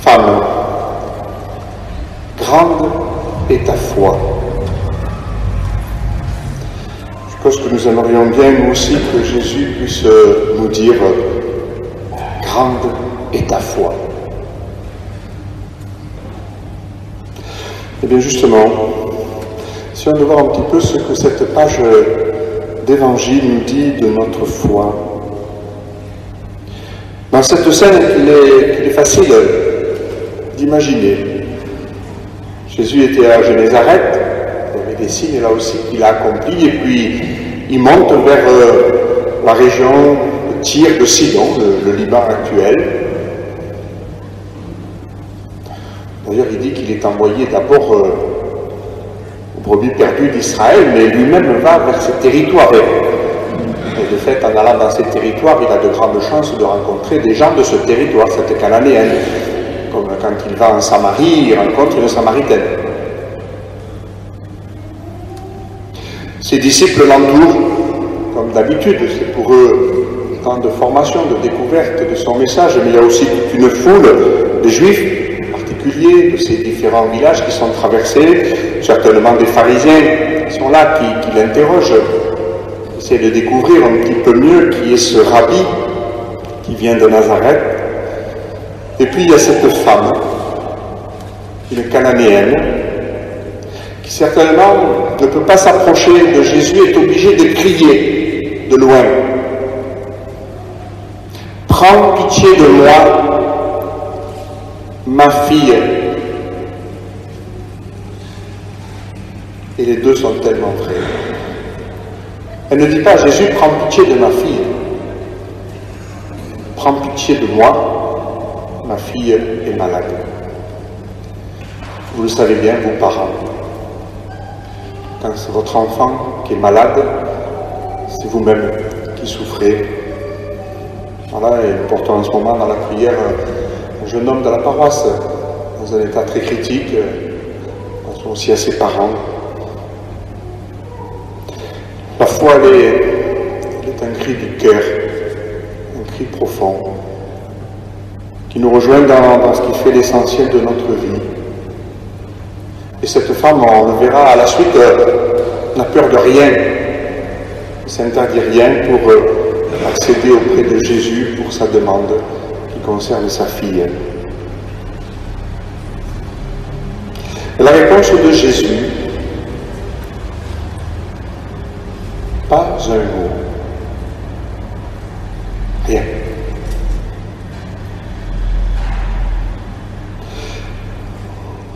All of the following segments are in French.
Femme, grande est ta foi. Je pense que nous aimerions bien, nous aussi, que Jésus puisse nous dire « Grande est ta foi ». Et bien justement, si on veut voir un petit peu ce que cette page d'évangile nous dit de notre foi, dans cette scène qu'il est facile d'imaginer. Jésus était à Génézareth, il y avait des signes là aussi qu'il a accomplis, et puis il monte vers la région de Tyr, de Sidon, le Liban actuel. D'ailleurs, il dit qu'il est envoyé d'abord aux brebis perdues d'Israël, mais lui-même va vers ces territoires. Et de fait, en allant dans ces territoires, il a de grandes chances de rencontrer des gens de ce territoire, cette cananéenne. Comme quand il va en Samarie, il rencontre une Samaritaine. Ses disciples l'entourent, comme d'habitude, c'est pour eux un temps de formation, de découverte de son message, mais il y a aussi toute une foule de Juifs, en particulier de ces différents villages qui sont traversés, certainement des pharisiens qui sont là, qui l'interrogent, qui essaient de découvrir un petit peu mieux qui est ce rabbi qui vient de Nazareth. Et puis il y a cette femme, une cananéenne, qui certainement ne peut pas s'approcher de Jésus, est obligée de crier de loin. « Prends pitié de moi, ma fille. » Et les deux sont tellement vrais. Elle ne dit pas « Jésus, prends pitié de ma fille. Prends pitié de moi. Ma fille est malade. » Vous le savez bien, vos parents. Quand c'est votre enfant qui est malade, c'est vous-même qui souffrez. Voilà, et nous portons en ce moment dans la prière un jeune homme de la paroisse, dans un état très critique, pensons aussi à ses parents. La foi, elle est un cri du cœur, un cri profond, qui nous rejoint dans ce qui fait l'essentiel de notre vie. Et cette femme, on le verra à la suite, n'a peur de rien, ne s'interdit rien pour accéder auprès de Jésus pour sa demande qui concerne sa fille. Et la réponse de Jésus, pas un mot, rien.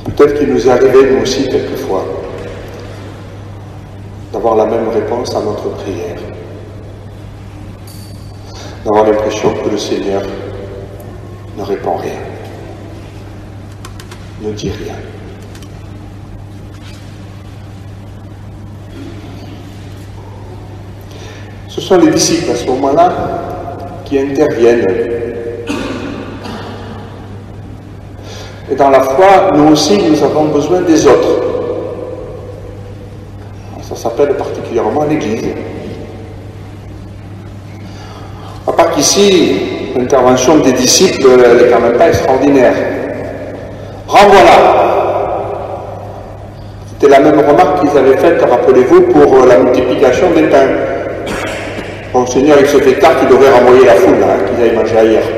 Peut-être qu'il nous est arrivé, nous aussi, quelquefois, d'avoir la même réponse à notre prière. D'avoir l'impression que le Seigneur ne répond rien, ne dit rien. Ce sont les disciples, à ce moment-là, qui interviennent. Et dans la foi, nous aussi, nous avons besoin des autres. Ça s'appelle particulièrement l'Église. À part qu'ici, l'intervention des disciples, elle n'est quand même pas extraordinaire. Renvoie-la. C'était la même remarque qu'ils avaient faite, rappelez-vous, pour la multiplication des pains. Bon, Seigneur, il se fait tard qu'il devrait renvoyer la foule, qu'ils aillent manger ailleurs.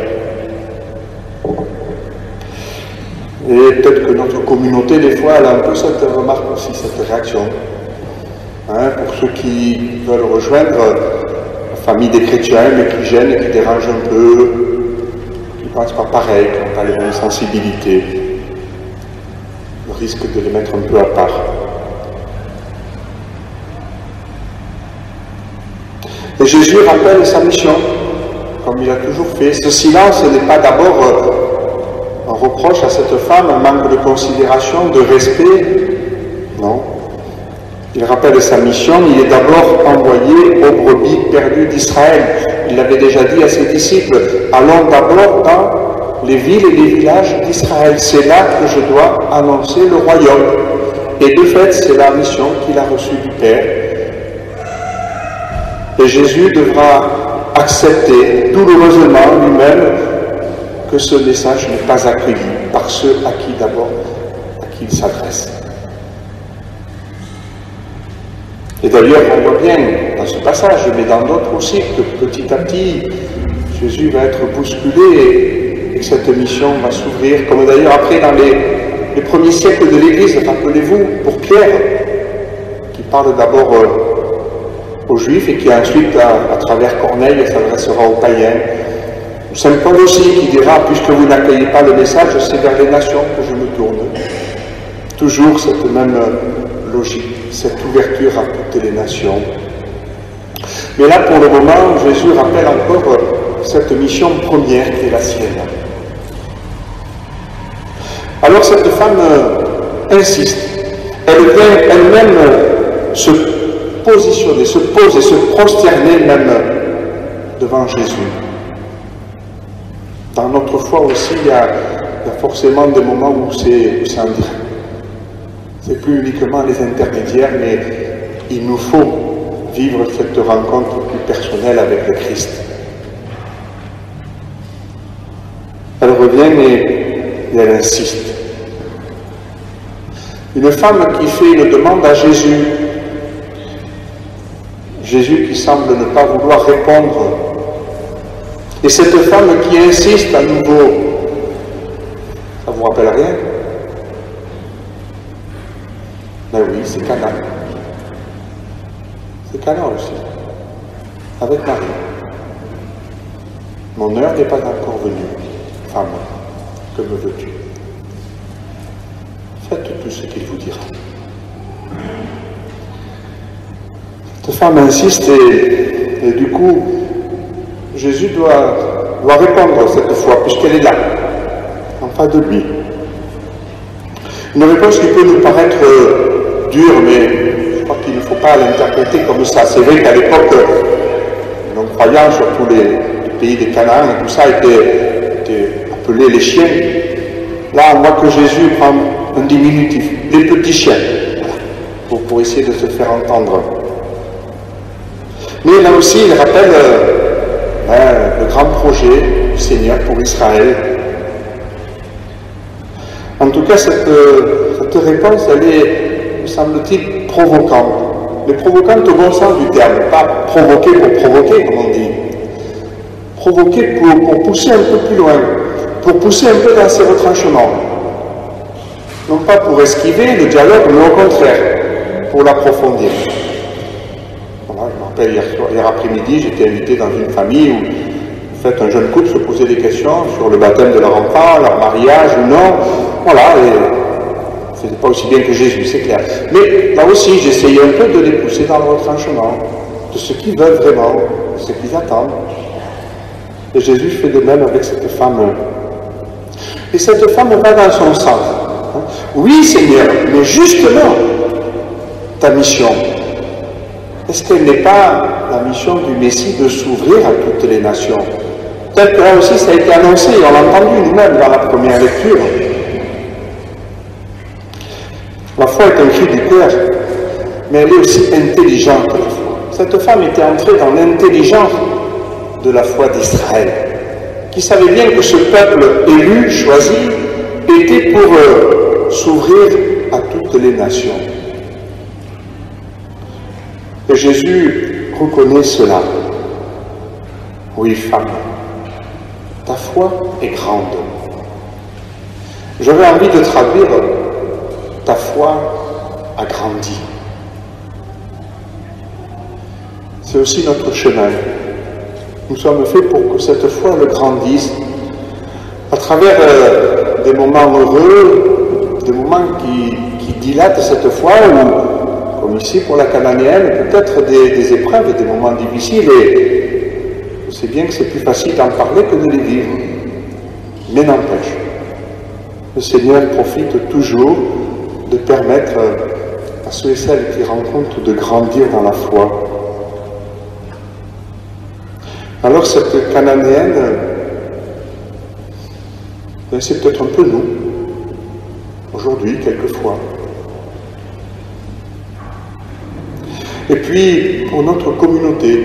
Et peut-être que notre communauté, des fois, elle a un peu cette remarque aussi, cette réaction. Pour ceux qui veulent rejoindre la famille des chrétiens, mais qui gênent, qui dérangent un peu, qui ne pensent pas pareil, qui n'ont pas les mêmes sensibilités, le risque de les mettre un peu à part. Et Jésus rappelle sa mission, comme il a toujours fait. Ce silence n'est pas d'abord un reproche à cette femme, un manque de considération, de respect. Non. Il rappelle sa mission, il est d'abord envoyé aux brebis perdues d'Israël. Il l'avait déjà dit à ses disciples, allons d'abord dans les villes et les villages d'Israël. C'est là que je dois annoncer le royaume. Et de fait, c'est la mission qu'il a reçue du Père. Et Jésus devra accepter douloureusement lui-même que ce message n'est pas accueilli par ceux à qui d'abord, à qui il s'adresse. Et d'ailleurs, on voit bien dans ce passage, mais dans d'autres aussi, que petit à petit, Jésus va être bousculé et que cette mission va s'ouvrir, comme d'ailleurs après dans les premiers siècles de l'Église, rappelez-vous, pour Pierre, qui parle d'abord aux Juifs et qui ensuite, à travers Corneille, s'adressera aux païens. Saint Paul aussi qui dira, puisque vous n'accueillez pas le message, c'est vers les nations que je me tourne. Toujours cette même logique, cette ouverture à toutes les nations. Mais là, pour le moment, Jésus rappelle encore cette mission première qui est la sienne. Alors cette femme insiste. Elle vient elle-même se positionner, se poser, se prosterner même devant Jésus. Dans notre foi aussi, il y a forcément des moments où c'est en direct. C'est plus uniquement les intermédiaires, mais il nous faut vivre cette rencontre plus personnelle avec le Christ. Elle revient et elle insiste. Une femme qui fait une demande à Jésus. Jésus qui semble ne pas vouloir répondre. Et cette femme qui insiste à nouveau, ça vous rappelle rien? Ben oui, c'est Cana. C'est Cana aussi, avec Marie. Mon heure n'est pas encore venue, femme, que me veux-tu? Faites tout ce qu'il vous dira. Cette femme insiste et du coup, Jésus doit répondre cette fois, puisqu'elle est là, en face de lui. Une réponse qui peut nous paraître dure, mais je crois qu'il ne faut pas l'interpréter comme ça. C'est vrai qu'à l'époque, les non-croyants, surtout les pays des Canaan et tout ça, étaient appelés les chiens. Là, on voit que Jésus prend un diminutif, les petits chiens, pour essayer de se faire entendre. Mais là aussi, il rappelle le grand projet du Seigneur pour Israël. En tout cas, cette réponse, elle est, me semble-t-il, provocante. Mais provocante au bon sens du terme, pas provoquer pour provoquer, comme on dit. Provoquer pour pousser un peu plus loin, pour pousser un peu dans ses retranchements. Non pas pour esquiver le dialogue, mais au contraire, pour l'approfondir. Voilà, je me rappelle, hier après-midi, j'étais invité dans une famille où, en fait, un jeune couple se posait des questions sur le baptême de leur enfant, leur mariage ou non. Voilà, et c'était pas aussi bien que Jésus, c'est clair. Mais là aussi, j'essayais un peu de les pousser dans le retranchement, de ce qu'ils veulent vraiment, de ce qu'ils attendent. Et Jésus fait de même avec cette femme. Et cette femme va dans son sens. Oui, Seigneur, mais justement, ta mission, est-ce qu'elle n'est pas la mission du Messie de s'ouvrir à toutes les nations? Peut-être que là aussi ça a été annoncé, on l'a entendu nous-mêmes dans la première lecture. La foi est un cri du cœur, mais elle est aussi intelligente, la foi. Cette femme était entrée dans l'intelligence de la foi d'Israël, qui savait bien que ce peuple élu, choisi, était pour s'ouvrir à toutes les nations. Et Jésus reconnaît cela. Oui, femme, ta foi est grande. J'aurais envie de traduire ta foi a grandi. C'est aussi notre chemin. Nous sommes faits pour que cette foi le grandisse à travers des moments heureux, des moments qui dilatent cette foi, ou, comme ici pour la cananéenne, peut-être des épreuves, des moments difficiles, et c'est bien que c'est plus facile d'en parler que de les vivre. Mais n'empêche, le Seigneur profite toujours de permettre à ceux et celles qui rencontrent de grandir dans la foi. Alors cette cananéenne, c'est peut-être un peu nous, aujourd'hui, quelquefois. Et puis, pour notre communauté,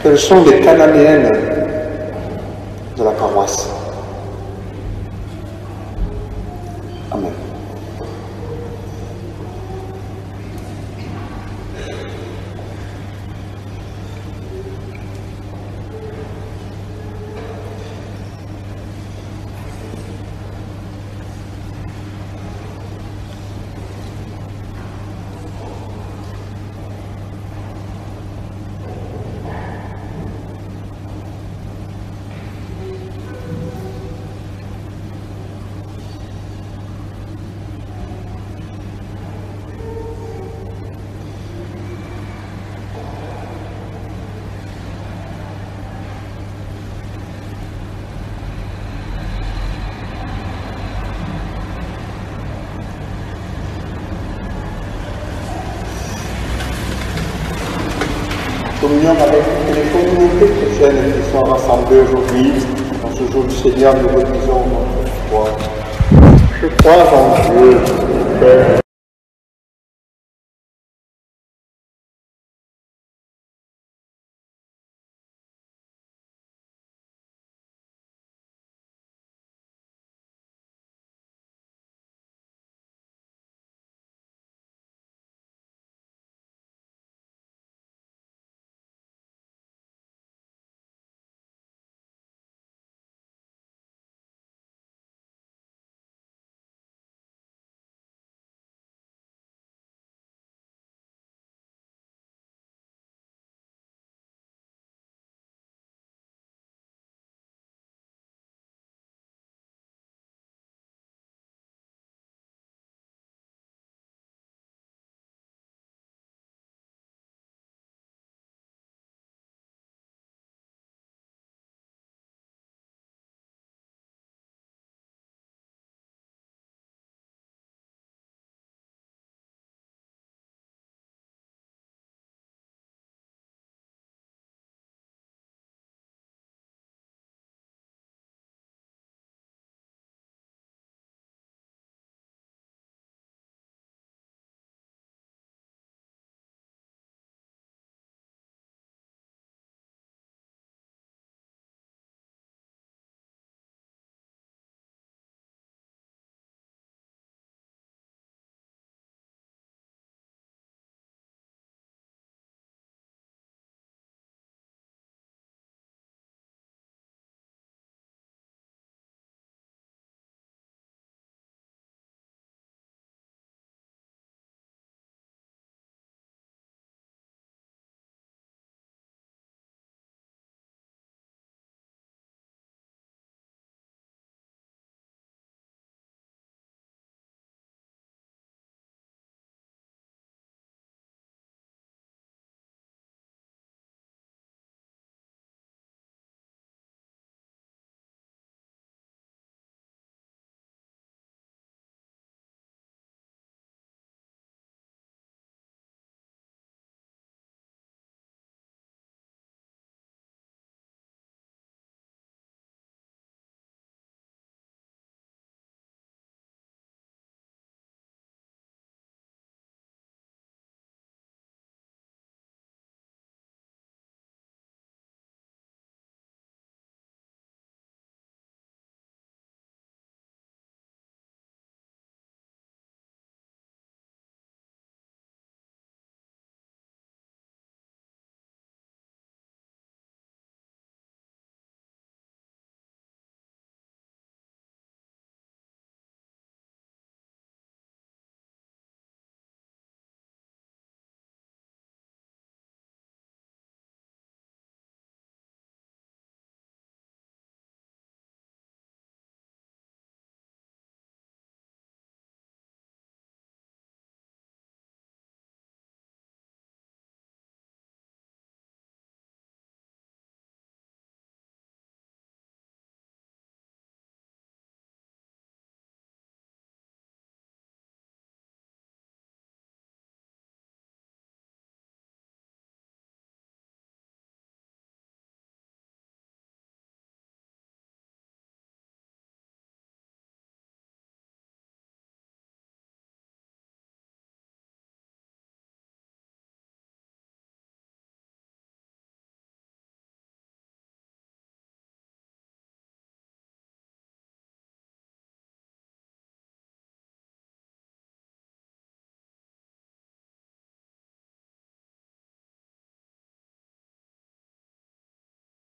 quelles sont les cananéennes croisse. Amen. Communion avec toutes les communautés chrétiennes qui sont rassemblées aujourd'hui. Dans ce jour du Seigneur, nous redisons notre foi. Je crois en Dieu, Père.